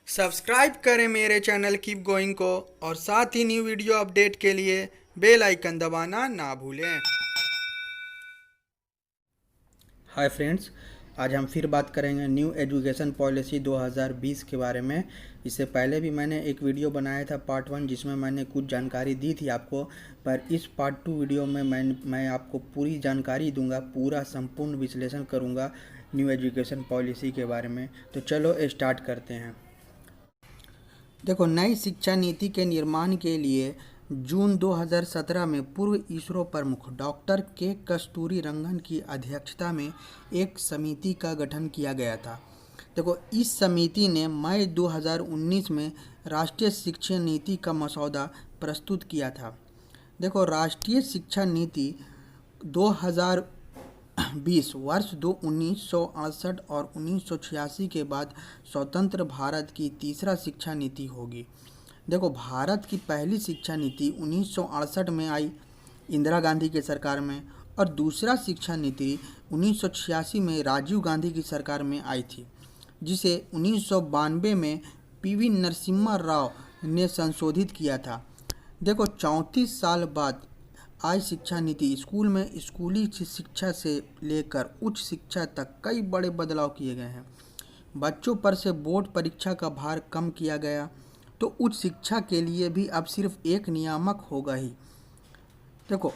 Subscribe करें मेरे channel keep going को और साथ ही न्यू वीडियो अपडेट के लिए बेल आइकन दबाना ना भूलें। हाय फ्रेंड्स, आज हम फिर बात करेंगे न्यू एजुकेशन पॉलिसी 2020 के बारे में। इससे पहले भी मैंने एक वीडियो बनाया था पार्ट 1 जिसमें मैंने कुछ जानकारी दी थी आपको, पर इस पार्ट 2 वीडियो में मैं आपको पूरी जानकारी दूंगा, पूरा संपूर्ण विश्लेषण करूंगा न्यू एजुकेशन पॉलिसी के बारे में। तो चलो स्टार्ट करते हैं। देखो, नई शिक्षा नीति के निर्माण के लिए जून 2017 में पूर्व इसरो प्रमुख डॉक्टर के कस्तूरी रंगन की अध्यक्षता में एक समिति का गठन किया गया था। देखो, इस समिति ने मई 2019 में राष्ट्रीय शिक्षा नीति का मसौदा प्रस्तुत किया था। देखो, राष्ट्रीय शिक्षा नीति 2020 वर्ष 1968 और 1986 के बाद स्वतंत्र भारत की तीसरा शिक्षा नीति होगी। देखो, भारत की पहली शिक्षा नीति 1968 में आई इंदिरा गांधी की सरकार में, और दूसरा शिक्षा नीति 1986 में राजीव गांधी की सरकार में आई थी, जिसे 1992 में पीवी नरसिम्हा राव ने संशोधित किया था। देखो, 34 साल बाद आज शिक्षा नीति स्कूल में स्कूली शिक्षा से लेकर उच्च शिक्षा तक कई बड़े बदलाव किए गए हैं। बच्चों पर से बोर्ड परीक्षा का भार कम किया गया, तो उच्च शिक्षा के लिए भी अब सिर्फ एक नियामक होगा ही। देखो,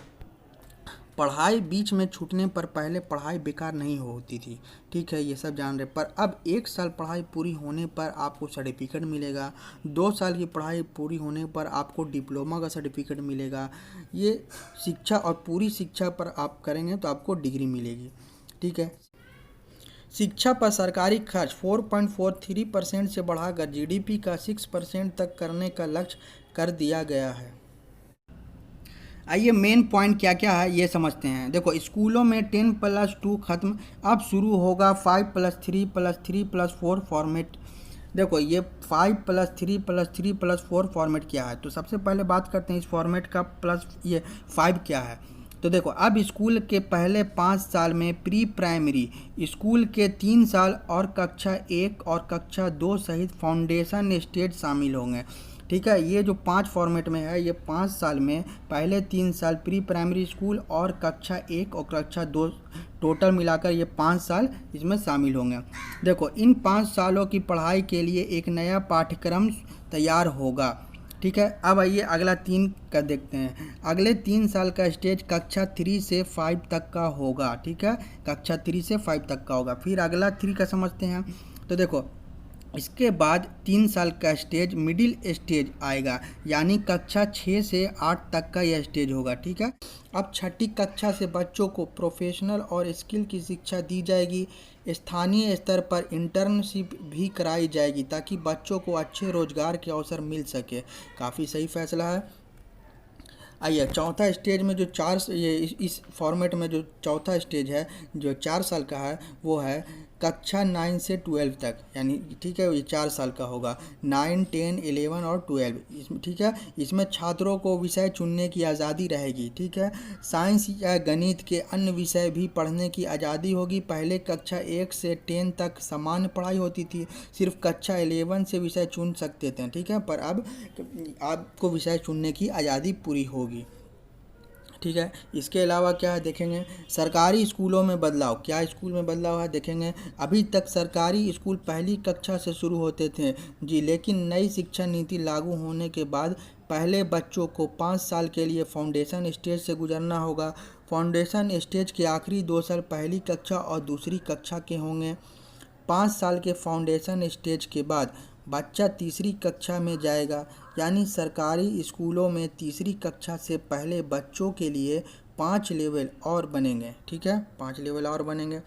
पढ़ाई बीच में छूटने पर पहले पढ़ाई बेकार नहीं होती थी, ठीक है, ये सब जान रहे, पर अब 1 साल पढ़ाई पूरी होने पर आपको सर्टिफिकेट मिलेगा, 2 साल की पढ़ाई पूरी होने पर आपको डिप्लोमा का सर्टिफिकेट मिलेगा। ये शिक्षा और पूरी शिक्षा पर आप करेंगे तो आपको डिग्री मिलेगी, ठीक है। शिक्षा पर सरकारी खर्च 4.43% से बढ़ाकर जीडीपी का 6% तक करने का लक्ष्य कर दिया गया है। आइए मेन पॉइंट क्या क्या है ये समझते हैं। देखो, स्कूलों में 10+2 खत्म, अब शुरू होगा 5+3+3+4 फॉर्मेट। देखो, ये 5+3+3+4 फॉर्मेट क्या है, तो सबसे पहले बात करते हैं इस फॉर्मेट का प्लस ये 5 क्या है। तो देखो, अब स्कूल के पहले 5 साल में प्री प्राइमरी, स्कूल के 3 साल और कक्षा 1 और कक्षा 2 सहित फाउंडेशन स्टेज शामिल होंगे, ठीक है। ये जो 5 फॉर्मेट में है, ये 5 साल में पहले 3 साल प्री प्राइमरी स्कूल और कक्षा 1 और कक्षा 2 टोटल मिलाकर ये 5 साल इसमें शामिल होंगे। देखो, इन 5 सालों की पढ़ाई के लिए एक नया पाठ्यक्रम तैयार होगा, ठीक है। अब आइए अगला 3 का देखते हैं। अगले 3 साल का स्टेज कक्षा 3 से 5 तक का होगा, ठीक है, कक्षा 3 से 5 तक का होगा। फिर अगला 3 का समझते हैं। तो देखो, इसके बाद 3 साल का स्टेज मिडिल स्टेज आएगा, यानी कक्षा 6 से 8 तक का यह स्टेज होगा, ठीक है। अब छठी कक्षा से बच्चों को प्रोफेशनल और स्किल की शिक्षा दी जाएगी। स्थानीय स्तर पर इंटर्नशिप भी कराई जाएगी ताकि बच्चों को अच्छे रोजगार के अवसर मिल सके। काफ़ी सही फैसला है। आइए चौथा स्टेज में जो इस फॉर्मेट में जो चौथा स्टेज है जो 4 साल का है, वो है कक्षा 9 से 12 तक, यानी ठीक है, ये 4 साल का होगा। 9, 10, 11 और 12 इसमें, ठीक है। इसमें छात्रों को विषय चुनने की आज़ादी रहेगी, ठीक है। साइंस या गणित के अन्य विषय भी पढ़ने की आज़ादी होगी। पहले कक्षा 1 से 10 तक सामान्य पढ़ाई होती थी, सिर्फ कक्षा 11 से विषय चुन सकते थे, ठीक है, पर अब आपको विषय चुनने की आज़ादी पूरी होगी, ठीक है। इसके अलावा क्या है देखेंगे, सरकारी स्कूलों में बदलाव। क्या स्कूल में बदलाव है देखेंगे। अभी तक सरकारी स्कूल पहली कक्षा से शुरू होते थे जी, लेकिन नई शिक्षा नीति लागू होने के बाद पहले बच्चों को 5 साल के लिए फाउंडेशन स्टेज से गुजरना होगा। फाउंडेशन स्टेज के आखिरी 2 साल पहली कक्षा और दूसरी कक्षा के होंगे। 5 साल के फाउंडेशन स्टेज के बाद बच्चा तीसरी कक्षा में जाएगा, यानी सरकारी स्कूलों में तीसरी कक्षा से पहले बच्चों के लिए 5 लेवल और बनेंगे, ठीक है, 5 लेवल और बनेंगे।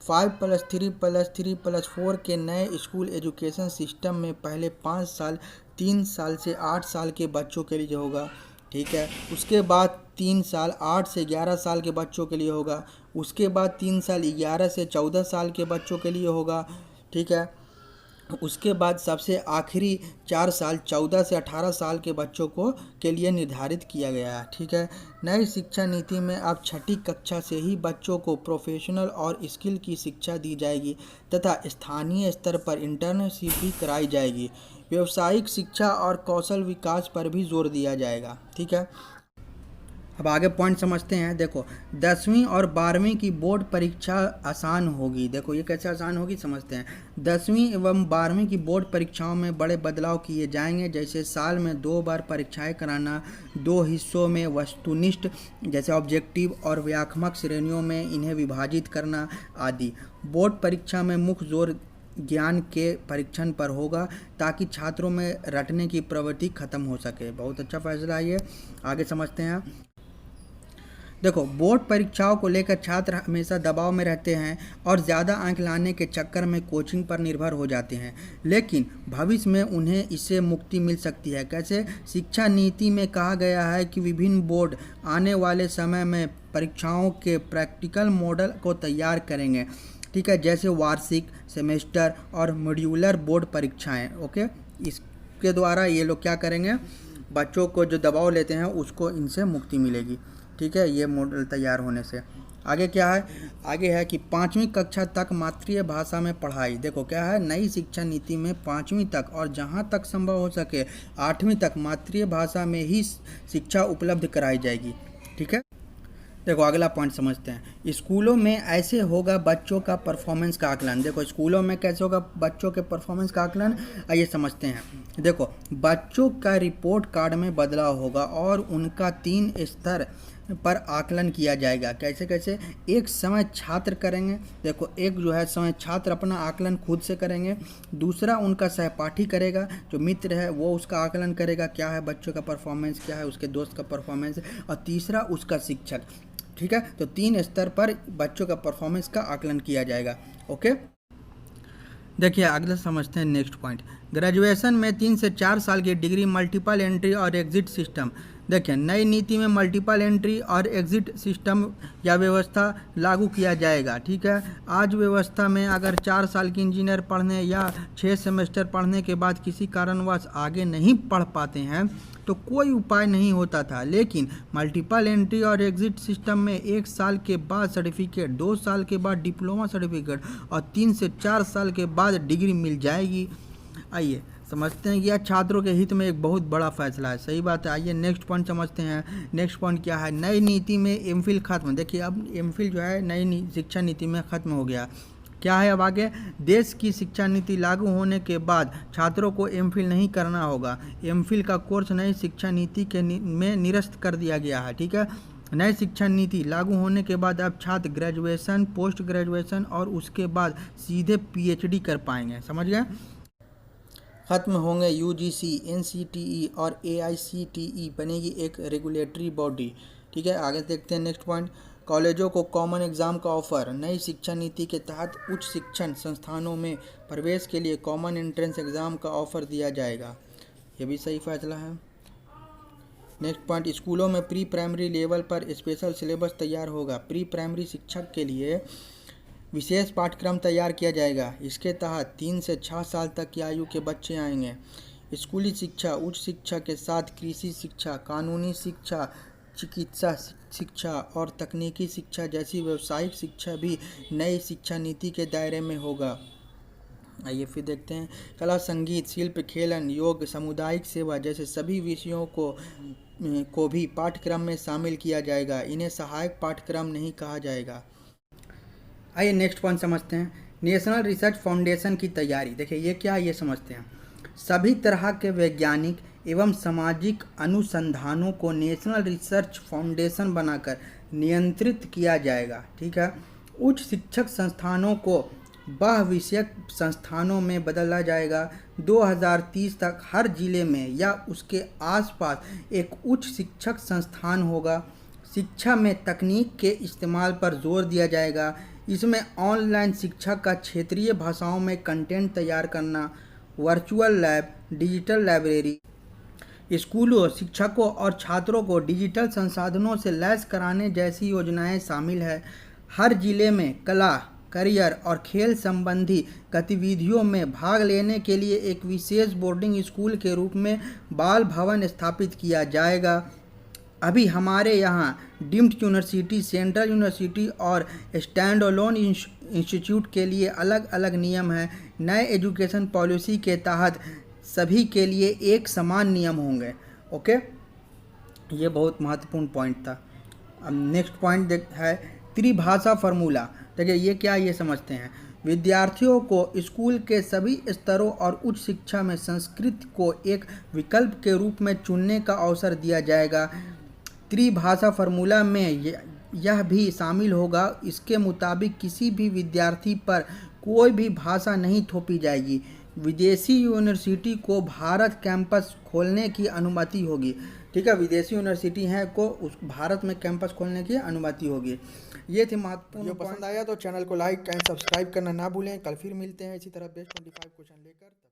5+3+3+4 के नए स्कूल एजुकेशन सिस्टम में पहले 5 साल 3 साल से 8 साल के बच्चों के लिए होगा, ठीक है। उसके बाद 3 साल 8 से 11 साल के बच्चों के लिए होगा। उसके बाद 3 साल 11 से 14 साल के बच्चों के लिए होगा, ठीक है। उसके बाद सबसे आखिरी 4 साल 14 से 18 साल के बच्चों को के लिए निर्धारित किया गया है। ठीक है, नई शिक्षा नीति में अब छठी कक्षा से ही बच्चों को प्रोफेशनल और स्किल की शिक्षा दी जाएगी तथा स्थानीय स्तर पर इंटर्नशिप भी कराई जाएगी। व्यावसायिक शिक्षा और कौशल विकास पर भी जोर दिया जाएगा। ठीक है, अब आगे पॉइंट समझते हैं। देखो, 10वीं और 12वीं की बोर्ड परीक्षा आसान होगी। देखो ये कैसे आसान होगी समझते हैं। 10वीं एवं 12वीं की बोर्ड परीक्षाओं में बड़े बदलाव किए जाएंगे, जैसे साल में 2 बार परीक्षाएं कराना, 2 हिस्सों में वस्तुनिष्ठ जैसे ऑब्जेक्टिव और व्याख्यात्मक श्रेणियों में इन्हें विभाजित करना आदि। बोर्ड परीक्षा में मुख्य जोर ज्ञान के परीक्षण पर होगा ताकि छात्रों में रटने की प्रवृत्ति खत्म हो सके। बहुत अच्छा फैसला है ये। आगे समझते हैं। देखो, बोर्ड परीक्षाओं को लेकर छात्र हमेशा दबाव में रहते हैं और ज़्यादा अंक लाने के चक्कर में कोचिंग पर निर्भर हो जाते हैं, लेकिन भविष्य में उन्हें इससे मुक्ति मिल सकती है। कैसे? शिक्षा नीति में कहा गया है कि विभिन्न बोर्ड आने वाले समय में परीक्षाओं के प्रैक्टिकल मॉडल को तैयार करेंगे। ठीक है, जैसे वार्षिक, सेमेस्टर और मॉड्यूलर बोर्ड परीक्षाएँ। ओके, इसके द्वारा ये लोग क्या करेंगे, बच्चों को जो दबाव लेते हैं उसको इनसे मुक्ति मिलेगी। ठीक है, ये मॉडल तैयार होने से। आगे क्या है? आगे है कि 5वीं कक्षा तक मातृभाषा में पढ़ाई। देखो क्या है, नई शिक्षा नीति में 5वीं तक और जहाँ तक संभव हो सके 8वीं तक मातृभाषा में ही शिक्षा उपलब्ध कराई जाएगी। ठीक है, देखो अगला पॉइंट समझते हैं। स्कूलों में ऐसे होगा बच्चों का परफॉर्मेंस का आकलन। देखो स्कूलों में कैसे होगा बच्चों के परफॉर्मेंस का आकलन, आइए समझते हैं। देखो, बच्चों का रिपोर्ट कार्ड में बदलाव होगा और उनका 3 स्तर पर आकलन किया जाएगा। कैसे कैसे? एक समय छात्र करेंगे। देखो, एक जो है समय छात्र अपना आकलन खुद से करेंगे, दूसरा उनका सहपाठी करेगा, जो मित्र है वो उसका आकलन करेगा क्या है बच्चों का परफॉर्मेंस, क्या है उसके दोस्त का परफॉर्मेंस, और तीसरा उसका शिक्षक। ठीक है, तो 3 स्तर पर बच्चों का परफॉर्मेंस का आकलन किया जाएगा। ओके, देखिए अगला समझते हैं नेक्स्ट पॉइंट। ग्रेजुएशन में 3 से 4 साल की डिग्री, मल्टीपल एंट्री और एग्जिट सिस्टम। देखिए, नई नीति में मल्टीपल एंट्री और एग्जिट सिस्टम या व्यवस्था लागू किया जाएगा। ठीक है, आज व्यवस्था में अगर 4 साल की इंजीनियर पढ़ने या 6 सेमेस्टर पढ़ने के बाद किसी कारणवश आगे नहीं पढ़ पाते हैं तो कोई उपाय नहीं होता था, लेकिन मल्टीपल एंट्री और एग्जिट सिस्टम में 1 साल के बाद सर्टिफिकेट, 2 साल के बाद डिप्लोमा सर्टिफिकेट और 3 से 4 साल के बाद डिग्री मिल जाएगी। आइए समझते हैं कि यह छात्रों के हित में एक बहुत बड़ा फैसला है। सही बात है। आइए नेक्स्ट पॉइंट समझते हैं। नेक्स्ट पॉइंट क्या है? नई नीति में एमफिल खत्म। देखिए, अब एमफिल जो है नई शिक्षा नीति में खत्म हो गया। क्या है अब आगे? देश की शिक्षा नीति लागू होने के बाद छात्रों को एमफिल नहीं करना होगा। एमफिल का कोर्स नई शिक्षा नीति में निरस्त कर दिया गया है। ठीक है, नई शिक्षा नीति लागू होने के बाद अब छात्र ग्रेजुएशन, पोस्ट ग्रेजुएशन और उसके बाद सीधे पीएचडी कर पाएंगे। समझ गए? खत्म होंगे यूजीसी, एनसीटीई और एआईसीटीई, बनेगी एक रेगुलेटरी बॉडी। ठीक है, आगे देखते हैं नेक्स्ट पॉइंट। कॉलेजों को कॉमन एग्जाम का ऑफर। नई शिक्षा नीति के तहत उच्च शिक्षण संस्थानों में प्रवेश के लिए कॉमन एंट्रेंस एग्जाम का ऑफर दिया जाएगा। ये भी सही फैसला है। नेक्स्ट पॉइंट, स्कूलों में प्री प्राइमरी लेवल पर स्पेशल सिलेबस तैयार होगा। प्री प्राइमरी शिक्षक के लिए विशेष पाठ्यक्रम तैयार किया जाएगा। इसके तहत 3 से 6 साल तक की आयु के बच्चे आएंगे। स्कूली शिक्षा, उच्च शिक्षा के साथ कृषि शिक्षा, कानूनी शिक्षा, चिकित्सा शिक्षा और तकनीकी शिक्षा जैसी व्यावसायिक शिक्षा भी नई शिक्षा नीति के दायरे में होगा। आइए फिर देखते हैं। कला, संगीत, शिल्प, खेलन, योग, सामुदायिक सेवा जैसे सभी विषयों को भी पाठ्यक्रम में शामिल किया जाएगा। इन्हें सहायक पाठ्यक्रम नहीं कहा जाएगा। आइए नेक्स्ट पॉइंट समझते हैं। नेशनल रिसर्च फाउंडेशन की तैयारी। देखिए ये क्या है, ये समझते हैं। सभी तरह के वैज्ञानिक एवं सामाजिक अनुसंधानों को नेशनल रिसर्च फाउंडेशन बनाकर नियंत्रित किया जाएगा। ठीक है, उच्च शिक्षक संस्थानों को बहुविषयक संस्थानों में बदला जाएगा। 2030 तक हर जिले में या उसके आसपास एक उच्च शिक्षक संस्थान होगा। शिक्षा में तकनीक के इस्तेमाल पर जोर दिया जाएगा। इसमें ऑनलाइन शिक्षा का क्षेत्रीय भाषाओं में कंटेंट तैयार करना, वर्चुअल लैब, डिजिटल लाइब्रेरी, स्कूलों, शिक्षकों और छात्रों को डिजिटल संसाधनों से लैस कराने जैसी योजनाएं शामिल है। हर जिले में कला, करियर और खेल संबंधी गतिविधियों में भाग लेने के लिए एक विशेष बोर्डिंग स्कूल के रूप में बाल भवन स्थापित किया जाएगा। अभी हमारे यहाँ डीम्ड यूनिवर्सिटी, सेंट्रल यूनिवर्सिटी और स्टैंड अलोन इंस्टीट्यूट के लिए अलग अलग नियम हैं। नए एजुकेशन पॉलिसी के तहत सभी के लिए एक समान नियम होंगे। ओके, ये बहुत महत्वपूर्ण पॉइंट था। अब नेक्स्ट पॉइंट है त्रिभाषा फार्मूला। देखिए ये क्या, ये समझते हैं। विद्यार्थियों को स्कूल के सभी स्तरों और उच्च शिक्षा में संस्कृत को एक विकल्प के रूप में चुनने का अवसर दिया जाएगा। त्रिभाषा फार्मूला में यह भी शामिल होगा, इसके मुताबिक किसी भी विद्यार्थी पर कोई भी भाषा नहीं थोपी जाएगी। विदेशी यूनिवर्सिटी को भारत कैंपस खोलने की अनुमति होगी। ठीक है, विदेशी यूनिवर्सिटी हैं को उस भारत में कैंपस खोलने की अनुमति होगी। ये थी महत्वपूर्ण। जो पसंद आया तो चैनल को लाइक एंड सब्सक्राइब करना ना भूलें। कल फिर मिलते हैं इसी तरह बेस्ट 25 क्वेश्चन लेकर।